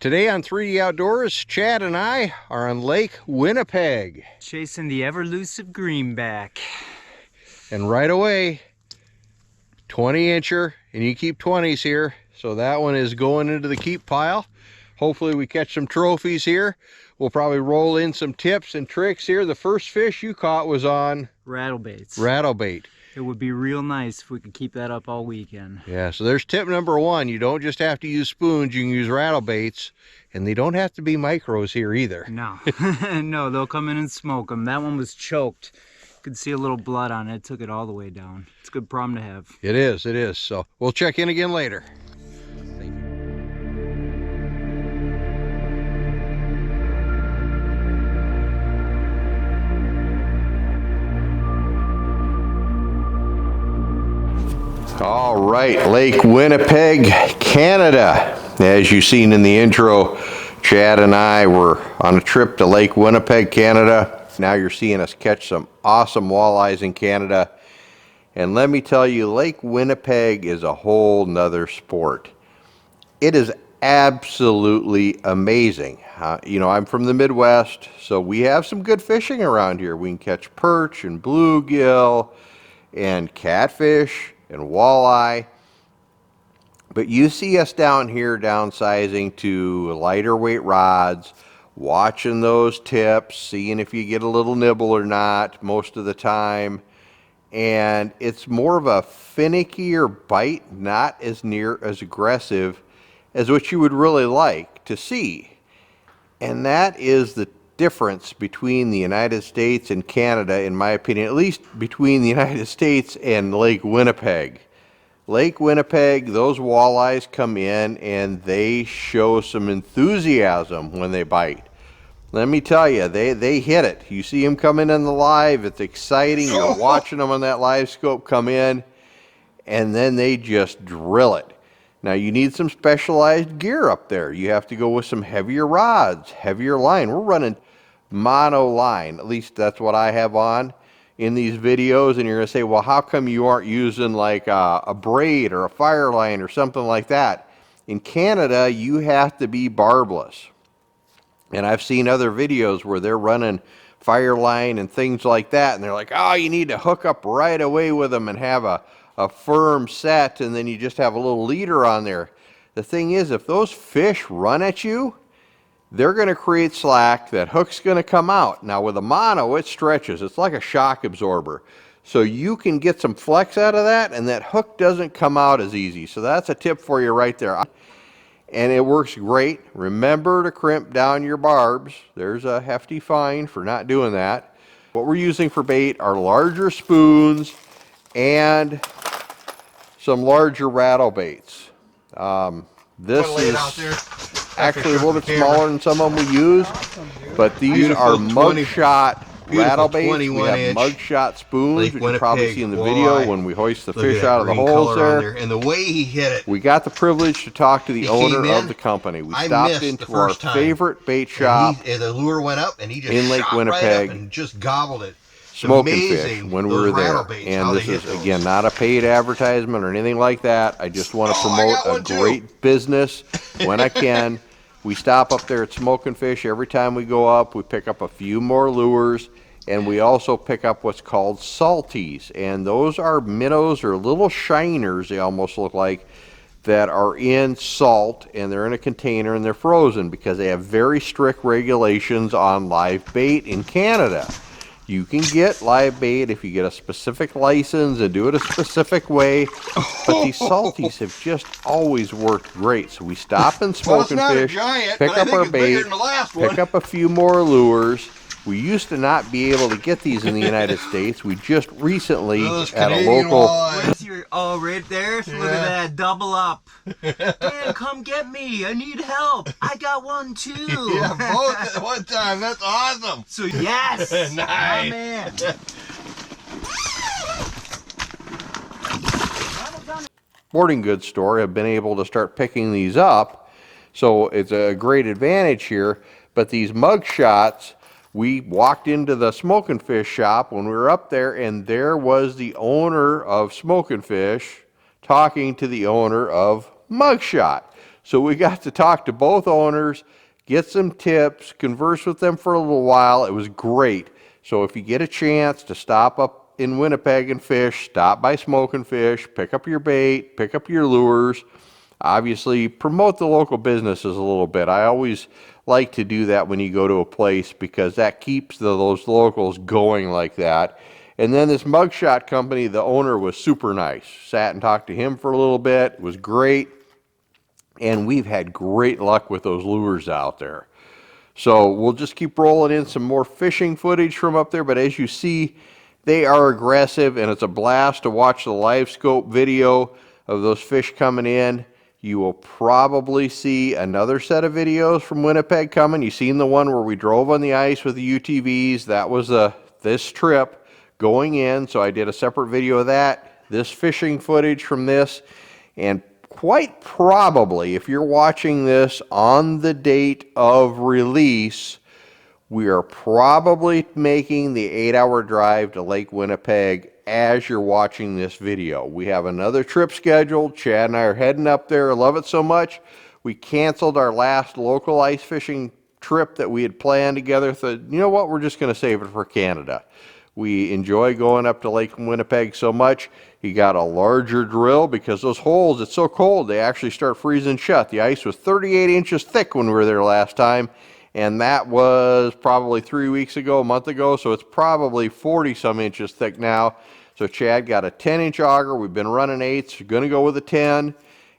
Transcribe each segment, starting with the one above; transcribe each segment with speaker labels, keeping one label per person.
Speaker 1: Today on 3D Outdoors, Chad and I are on Lake Winnipeg.
Speaker 2: Chasing the ever-elusive greenback.
Speaker 1: And right away, 20-incher, and you keep 20s here. So that one is going into the keep pile. Hopefully we catch some trophies here. We'll probably roll in some tips and tricks here. The first fish you caught was on?
Speaker 2: Rattlebaits.
Speaker 1: Rattlebait.
Speaker 2: It would be real nice if we could keep that up all weekend.
Speaker 1: Yeah, so there's tip number one. You don't just have to use spoons, you can use rattlebaits. And they don't have to be micros here either.
Speaker 2: No, no, they'll come in and smoke them. That one was choked. You could see a little blood on it. It took it all the way down. It's a good problem to have.
Speaker 1: It is, it is. So we'll check in again later. All right, Lake Winnipeg, Canada. As you've seen in the intro, Chad and I were on a trip to Lake Winnipeg, Canada. Now you're seeing us catch some awesome walleyes in Canada. And let me tell you, Lake Winnipeg is a whole nother sport. It is absolutely amazing. You know, I'm from the Midwest, so we have some good fishing around here. We can catch perch and bluegill and catfish and walleye. But you see us down here downsizing to lighter weight rods, watching those tips, seeing if you get a little nibble or not most of the time. And it's more of a finickier bite, not as near as aggressive as what you would really like to see. And that is the difference between the United States and Canada, in my opinion, at least between the United States and Lake Winnipeg. Lake Winnipeg, those walleyes come in and they show some enthusiasm when they bite. Let me tell you, they hit it. You see them coming in the live, it's exciting. You're watching them on that live scope come in, and then they just drill it. Now you need some specialized gear up there. You have to go with some heavier rods, heavier line. We're running mono line, at least that's what I have on in these videos. And you're gonna say, well, how come you aren't using like a braid or a fire line or something like that? In Canada, you have to be barbless. And I've seen other videos where they're running fire line and things like that, and they're like, oh, you need to hook up right away with them and have a firm set, and then you just have a little leader on there. The thing is, if those fish run at you, they're going to create slack. That hook's going to come out. Now with a mono, it stretches. It's like a shock absorber. So you can get some flex out of that, and that hook doesn't come out as easy. So that's a tip for you right there. And it works great. Remember to crimp down your barbs. There's a hefty fine for not doing that. What we're using for bait are larger spoons and some larger rattle baits. This is actually a little bit smaller than some of them we use, but these are mug shot rattle baits. We have mug shot spoons, which you'll probably see in the video when we hoist the fish out of the holes there.
Speaker 3: And the way he hit it.
Speaker 1: We got the privilege to talk to the owner of the company. We stopped into our favorite bait shop.
Speaker 3: The lure went up and he just
Speaker 1: in Lake Winnipeg,
Speaker 3: right and just gobbled it.
Speaker 1: Smoking fish when we were there. And this is, again, not a paid advertisement or anything like that. I just want to promote a great business when I can. We stop up there at Smoking Fish. Every time we go up, we pick up a few more lures, and we also pick up what's called salties. And those are minnows or little shiners, they almost look like, that are in salt, and they're in a container and they're frozen because they have very strict regulations on live bait in Canada. You can get live bait if you get a specific license and do it a specific way, but these salties have just always worked great. So we stop in Smoking Fish, pick up our bait, pick up a few more lures. We used to not be able to get these in the United States. We just recently at a local...
Speaker 2: Where's your... Oh, right there? Yeah. Look at that. Double up. Dan, come get me. I need help. I got one too.
Speaker 3: Yeah, both at one time. That's awesome.
Speaker 2: So, yes.
Speaker 3: Nice.
Speaker 2: Oh, man.
Speaker 1: Sporting goods store have been able to start picking these up. So it's a great advantage here. But these mug shots... We walked into the Smoking Fish shop when we were up there, and there was the owner of Smoking Fish talking to the owner of Mugshot. So we got to talk to both owners, get some tips, converse with them for a little while. It was great. So if you get a chance to stop up in Winnipeg and fish, stop by Smoke and Fish, pick up your bait, pick up your lures. Obviously, promote the local businesses a little bit. I always like to do that when you go to a place because that keeps those locals going like that. And then this mugshot company, the owner was super nice. Sat and talked to him for a little bit. It was great. And we've had great luck with those lures out there. So we'll just keep rolling in some more fishing footage from up there. But as you see, they are aggressive, and it's a blast to watch the live scope video of those fish coming in. You will probably see another set of videos from Winnipeg coming. You've seen the one where we drove on the ice with the UTVs. That was this trip going in. So I did a separate video of that. This fishing footage from this. And quite probably, if you're watching this on the date of release, we are probably making the 8-hour drive to Lake Winnipeg as you're watching this video. We have another trip scheduled. Chad and I are heading up there. I love it so much. We canceled our last local ice fishing trip that we had planned together. So, you know what? We're just going to save it for Canada. We enjoy going up to Lake Winnipeg so much. You got a larger drill because those holes, it's so cold, they actually start freezing shut. The ice was 38 inches thick when we were there last time, and that was probably 3 weeks ago, a month ago, so it's probably 40-some inches thick now. So Chad got a 10-inch auger. We've been running 8s. We're going to go with a 10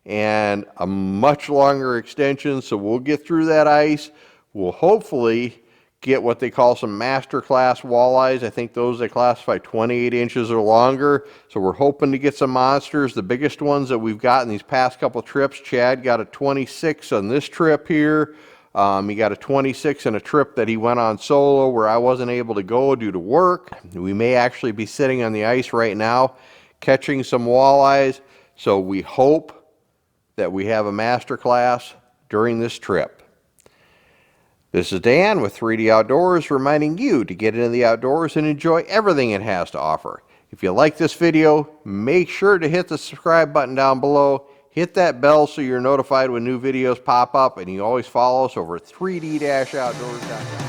Speaker 1: and a much longer extension, so we'll get through that ice. We'll hopefully get what they call some master class walleyes. I think those they classify 28 inches or longer. So we're hoping to get some monsters. The biggest ones that we've gotten these past couple trips, Chad got a 26 on this trip here. He got a 26 in a trip that he went on solo where I wasn't able to go due to work. We may actually be sitting on the ice right now catching some walleyes. So we hope that we have a master class during this trip. This is Dan with 3D Outdoors reminding you to get into the outdoors and enjoy everything it has to offer. If you like this video, make sure to hit the subscribe button down below. Hit that bell so you're notified when new videos pop up, and you always follow us over at 3D-outdoors.com.